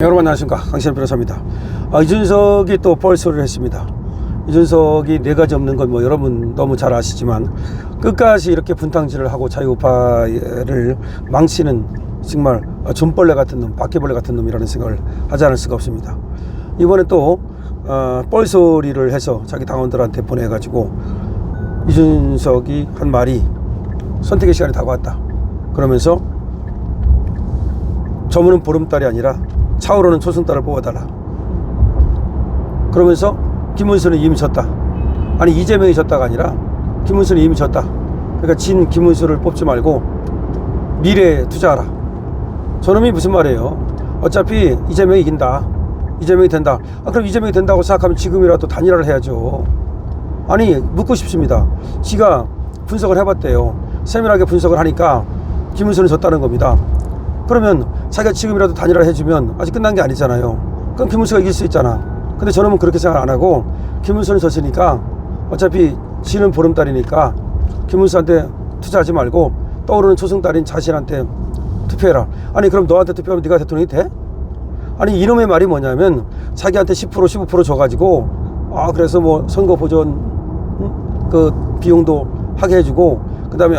여러분 안녕하십니까, 강시현 변호사입니다. 이준석이 또 뻘소리를 했습니다. 이준석이 네 가지 없는 건 뭐 여러분 너무 잘 아시지만 끝까지 이렇게 분탕질을 하고 자유우파를 망치는 정말 존벌레 같은 놈, 바퀴벌레 같은 놈이라는 생각을 하지 않을 수가 없습니다. 이번에 또 뻘소리를 해서 자기 당원들한테 보내가지고 이준석이 한 말이 선택의 시간이 다가왔다 그러면서 저물은 보름달이 아니라 차오르는 초승달을 뽑아달라. 그러면서 김문수는 이미 졌다. 아니, 이재명이 졌다가 아니라 김문수는 이미 졌다. 그러니까 진 김문수를 뽑지 말고 미래에 투자하라. 저놈이 무슨 말이에요? 어차피 이재명이 이긴다, 이재명이 된다. 그럼 이재명이 된다고 생각하면 지금이라도 단일화를 해야죠. 아니, 묻고 싶습니다. 지가 분석을 해봤대요. 세밀하게 분석을 하니까 김문수는 졌다는 겁니다. 그러면 자기가 지금이라도 단일화 해주면 아직 끝난 게 아니잖아요. 그럼 김문수가 이길 수 있잖아. 근데 저놈은 그렇게 생각 안 하고 김문수는 졌으니까 어차피 지는 보름달이니까 김문수한테 투자하지 말고 떠오르는 초승달인 자신한테 투표해라. 아니, 그럼 너한테 투표하면 네가 대통령이 돼? 아니, 이놈의 말이 뭐냐면 자기한테 10% 15% 줘가지고 그래서 뭐 선거 보전 그 비용도 하게 해주고 그 다음에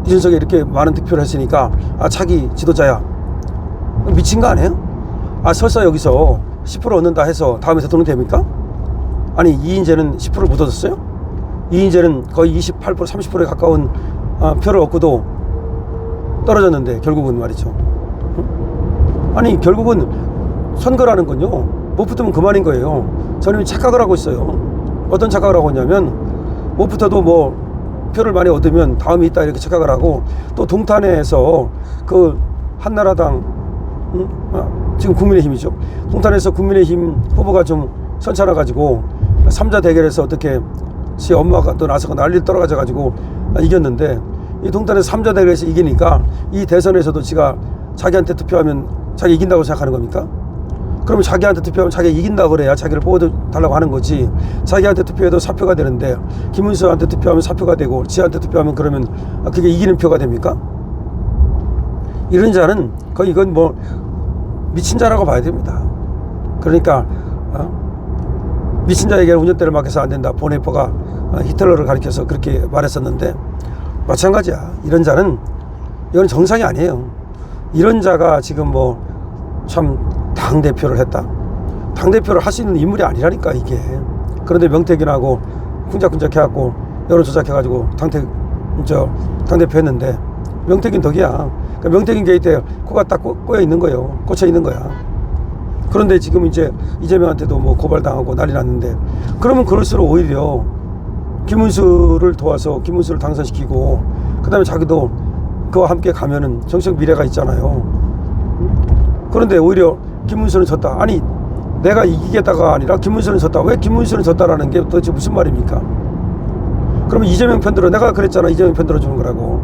이준석이 이렇게 많은 득표를 했으니까 자기 지도자야. 미친 거 아니에요? 설사 여기서 10% 얻는다 해서 다음에 대통령 됩니까? 아니, 이인재는 10%를 못 얻었어요? 이인재는 거의 28% 30%에 가까운 표를 얻고도 떨어졌는데 결국은 말이죠. 아니, 결국은 선거라는 건요, 못 붙으면 그만인 거예요. 저는 착각을 하고 있어요. 어떤 착각을 하고 있냐면 못 붙어도 뭐 표를 많이 얻으면 다음이 있다 이렇게 착각을 하고, 또 동탄에서 그 한나라당 지금 국민의힘이죠. 동탄에서 국민의힘 후보가 좀 선차나 가지고 3자 대결에서 어떻게 지 엄마가 또 나서가 난리 떨어져 가지고 이겼는데, 이 동탄에서 3자 대결에서 이기니까 이 대선에서도 지가 자기한테 투표하면 자기 이긴다고 생각하는 겁니까? 그러면 자기한테 투표하면 자기가 이긴다고 그래야 자기를 뽑아달라고 하는 거지. 자기한테 투표해도 사표가 되는데 김문수한테 투표하면 사표가 되고 지한테 투표하면 그러면 그게 이기는 표가 됩니까? 이런 자는 거의 이건 뭐 미친 자라고 봐야 됩니다. 그러니까 미친 자에게는 운전대를 맡겨서 안 된다. 보네퍼가 히틀러를 가리켜서 그렇게 말했었는데 마찬가지야. 이런 자는 이건 정상이 아니에요. 이런 자가 지금 뭐 참 당대표를 했다. 당대표를 할 수 있는 인물이 아니라니까 이게. 그런데 명태균하고 쿵짝쿵짝 해갖고 여론 조작해가지고 당대표 했는데 명태균 덕이야. 그러니까 명태균 게이트에 코가 딱 꼬여 있는 거예요. 꽂혀 있는 거야. 그런데 지금 이제 이재명한테도 뭐 고발당하고 난리 났는데, 그러면 그럴수록 오히려 김문수를 도와서 김문수를 당선시키고 그 다음에 자기도 그와 함께 가면은 정치적 미래가 있잖아요. 그런데 오히려 김문수는 졌다. 아니, 내가 이기겠다가 아니라 김문수는 졌다. 왜 김문수는 졌다라는 게 도대체 무슨 말입니까? 그러면 이재명 편들어, 내가 그랬잖아. 이재명 편들어 주는 거라고.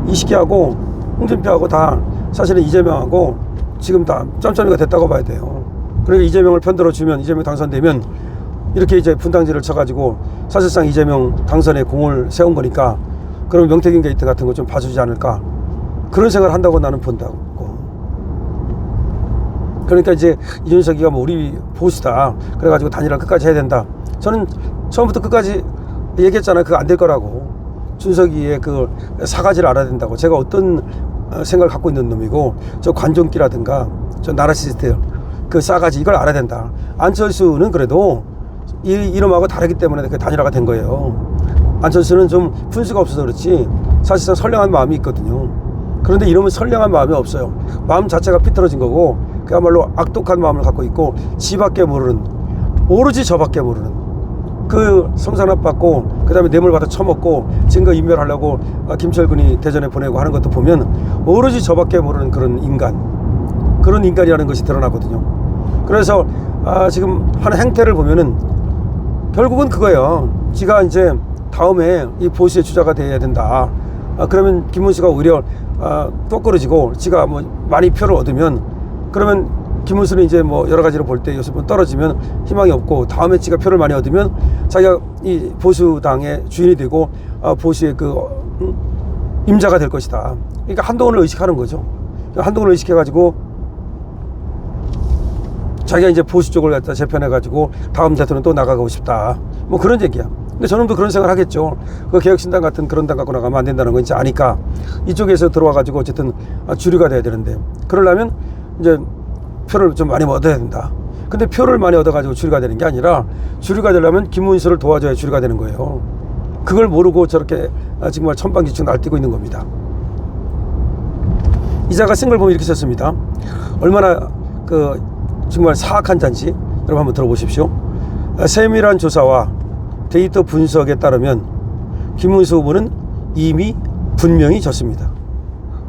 이식기하고 홍준표하고 다 사실은 이재명하고 지금 다 짬짬이가 됐다고 봐야 돼요. 그러니까 이재명을 편들어 주면, 이재명 당선되면 이렇게 이제 분당질을 쳐가지고 사실상 이재명 당선에 공을 세운 거니까, 그러면 명태균 게이트 같은 거 좀 봐주지 않을까, 그런 생각을 한다고 나는 본다고. 그러니까 이제 이준석이가 뭐 우리 보수다 그래가지고 단일화 끝까지 해야 된다. 저는 처음부터 끝까지 얘기했잖아요. 그거 안 될 거라고. 준석이의 그 사가지를 알아야 된다고. 제가 어떤 생각을 갖고 있는 놈이고, 저 관종기라든가 저 나라시스트 그 싸가지, 이걸 알아야 된다. 안철수는 그래도 이놈하고 다르기 때문에 그 단일화가 된 거예요. 안철수는 좀 분수가 없어서 그렇지 사실상 선량한 마음이 있거든요. 그런데 이놈은 선량한 마음이 없어요. 마음 자체가 삐뚤어진 거고, 그야말로 악독한 마음을 갖고 있고, 지밖에 모르는, 오로지 저밖에 모르는, 그 성산압 받고 그 다음에 뇌물 받아 처먹고 증거 인멸하려고 김철근이 대전에 보내고 하는 것도 보면 오로지 저밖에 모르는 그런 인간이라는 것이 드러나거든요. 그래서 지금 하는 행태를 보면은 결국은 그거예요. 지가 이제 다음에 이 보수의 주자가 돼야 된다. 그러면 김문수가 오히려 똑그러지고 지가 뭐 많이 표를 얻으면, 그러면 김문수는 이제 뭐 여러 가지로 볼 때 여섯 번 떨어지면 희망이 없고, 다음에 지가 표를 많이 얻으면 자기가 이 보수당의 주인이 되고 보수의 그 임자가 될 것이다. 그러니까 한동훈을 의식하는 거죠. 한동훈을 의식해가지고 자기가 이제 보수 쪽을 갖다 재편해가지고 다음 대통령 또 나가고 싶다. 뭐 그런 얘기야. 근데 저놈도 그런 생각을 하겠죠. 그 개혁신당 같은 그런 당 갖고 나가면 안 된다는 건 이제 아니까 이쪽에서 들어와가지고 어쨌든 주류가 돼야 되는데, 그러려면 이제 표를 좀 많이 얻어야 된다. 근데 표를 많이 얻어가지고 주류가 되는 게 아니라, 주류가 되려면 김문수를 도와줘야 주류가 되는 거예요. 그걸 모르고 저렇게 정말 천방지축 날뛰고 있는 겁니다. 이자가 쓴 걸 보면 이렇게 썼습니다. 얼마나 정말 사악한 잔치, 여러분 한번 들어보십시오. 세밀한 조사와 데이터 분석에 따르면 김문수 후보는 이미 분명히 졌습니다.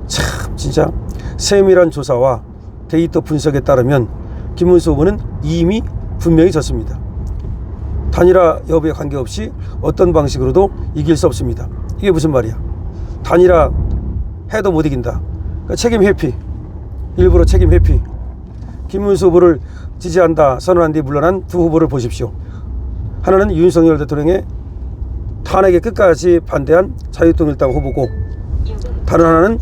참 진짜 세밀한 조사와 데이터 분석에 따르면 김문수 후보는 이미 분명히 졌습니다. 단일화 여부에 관계없이 어떤 방식으로도 이길 수 없습니다. 이게 무슨 말이야? 단일화 해도 못 이긴다. 그러니까 책임 회피, 일부러 책임 회피. 김문수 후보를 지지한다 선언한 뒤 물러난 두 후보를 보십시오. 하나는 윤석열 대통령의 탄핵에 끝까지 반대한 자유통일당 후보고, 다른 하나는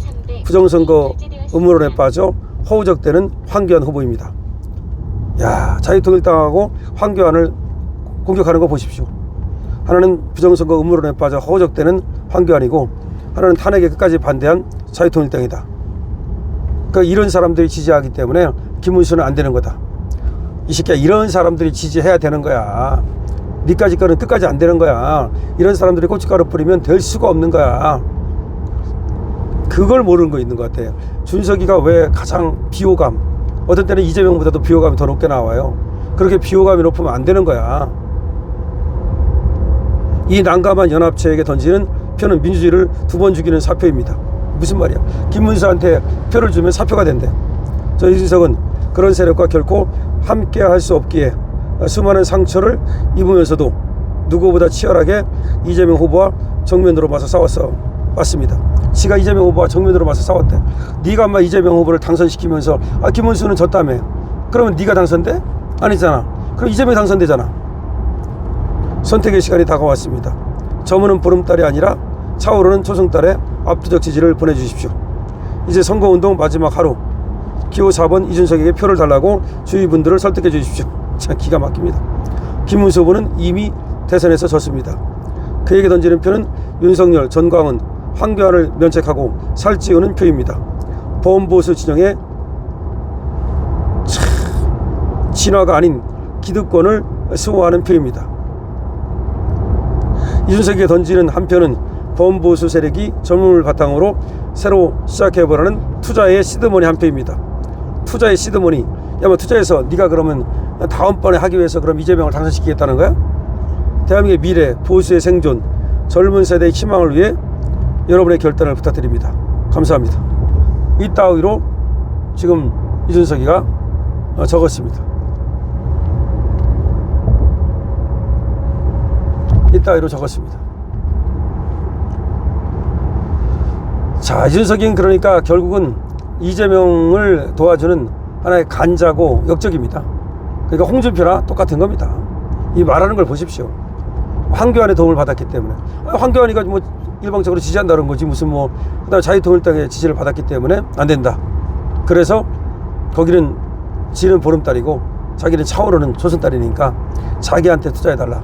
부정선거 음모론에 빠져 허우적대는 황교안 후보입니다. 야, 자유통일당하고 황교안을 공격하는 거 보십시오. 하나는 부정선거 음모론에 빠져 허우적대는 황교안이고, 하나는 탄핵에 끝까지 반대한 자유통일당이다. 그러니까 이런 사람들이 지지하기 때문에 김문수는 안 되는 거다. 이 새끼야, 이런 사람들이 지지해야 되는 거야. 니까지 거는 끝까지 안 되는 거야. 이런 사람들이 고춧가루 뿌리면 될 수가 없는 거야. 그걸 모르는 거 있는 것 같아요. 준석이가 왜 가장 비호감, 어떤 때는 이재명보다도 비호감이 더 높게 나와요. 그렇게 비호감이 높으면 안 되는 거야. 이 난감한 연합체에게 던지는 표는 민주주의를 두 번 죽이는 사표입니다. 무슨 말이야? 김문수한테 표를 주면 사표가 된대. 저 이준석은 그런 세력과 결코 함께 할 수 없기에 수많은 상처를 입으면서도 누구보다 치열하게 이재명 후보와 정면으로 맞서 왔습니다. 지가 이재명 후보와 정면으로 맞서 싸웠대. 네가 아마 이재명 후보를 당선시키면서 김문수는 졌다며. 그러면 네가 당선돼? 아니잖아. 그럼 이재명이 당선되잖아. 선택의 시간이 다가왔습니다. 저무는 보름달이 아니라 차오르는 초승달에 압도적 지지를 보내주십시오. 이제 선거운동 마지막 하루, 기호 4번 이준석에게 표를 달라고 주위 분들을 설득해 주십시오. 참 기가 막힙니다. 김문수 후보는 이미 대선에서 졌습니다. 그에게 던지는 표는 윤석열, 전광훈, 황교안을 면책하고 살찌우는 표입니다. 범보수 진영의 진화가 아닌 기득권을 수호하는 표입니다. 이준석에게 던지는 한 표는 범보수 세력이 전문을 바탕으로 새로 시작해보라는 투자의 시드머니 한 표입니다. 투자의 시드머니. 야, 뭐 투자해서 네가 그러면 다음번에 하기 위해서 그럼 이재명을 당선시키겠다는 거야? 대한민국의 미래, 보수의 생존, 젊은 세대의 희망을 위해 여러분의 결단을 부탁드립니다. 감사합니다. 이 따위로 지금 이준석이가 적었습니다. 이 따위로 적었습니다. 자, 이준석이는 그러니까 결국은 이재명을 도와주는 하나의 간자고 역적입니다. 그러니까 홍준표나 똑같은 겁니다. 이 말하는 걸 보십시오. 황교안의 도움을 받았기 때문에. 황교안이가 뭐 일방적으로 지지한다는 거지 무슨 뭐 그다음 자유통일당의 지지를 받았기 때문에 안 된다. 그래서 거기는 지는 보름달이고 자기는 차오르는 초승달이니까 자기한테 투자해달라.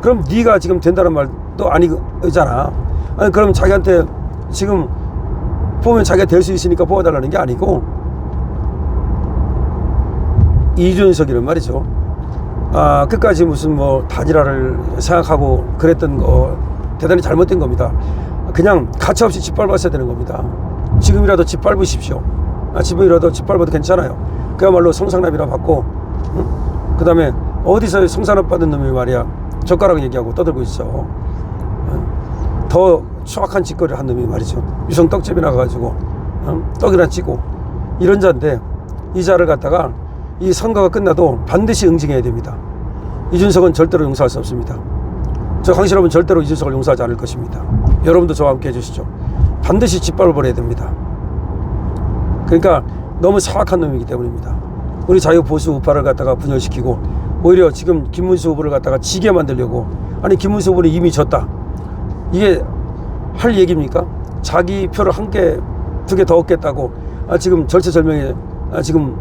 그럼 네가 지금 된다는 말도 아니잖아. 아니 그럼 자기한테 지금 보면 자기가 될 수 있으니까 뽑아달라는 게 아니고, 이준석이는 말이죠. 끝까지 무슨 뭐 단일화를 생각하고 그랬던 거 대단히 잘못된 겁니다. 그냥 가차없이 짓밟았어야 되는 겁니다. 지금이라도 짓밟으십시오. 지금이라도 짓밟아도 괜찮아요. 그야말로 성상납이나 받고, 응? 그 다음에 어디서 성상납 받은 놈이 말이야 젓가락 얘기하고 떠들고 있어. 더 추악한 짓거리를 한 놈이 말이죠. 유성 떡집이 나가가지고 떡이나 찌고 이런 자인데, 이 자를 갖다가 이 선거가 끝나도 반드시 응징해야 됩니다. 이준석은 절대로 용서할 수 없습니다. 저 강실업은 절대로 이준석을 용서하지 않을 것입니다. 여러분도 저와 함께 해주시죠. 반드시 짓밟아버려야 됩니다. 그러니까 너무 사악한 놈이기 때문입니다. 우리 자유보수 우파를 갖다가 분열시키고 오히려 지금 김문수 후보를 갖다가 지게 만들려고. 아니 김문수 후보는 이미 졌다. 이게 할 얘기입니까? 자기 표를 한 개, 두 개 더 얻겠다고 지금 절체절명에 지금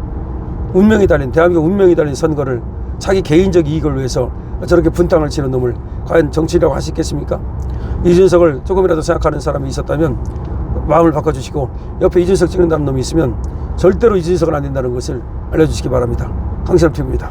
운명이 달린, 대한민국 운명이 달린 선거를 자기 개인적 이익을 위해서 저렇게 분탕을 치는 놈을 과연 정치라고 할 수 있겠습니까? 이준석을 조금이라도 생각하는 사람이 있었다면 마음을 바꿔주시고, 옆에 이준석 찍는다는 놈이 있으면 절대로 이준석은 안 된다는 것을 알려주시기 바랍니다. 강철표입니다.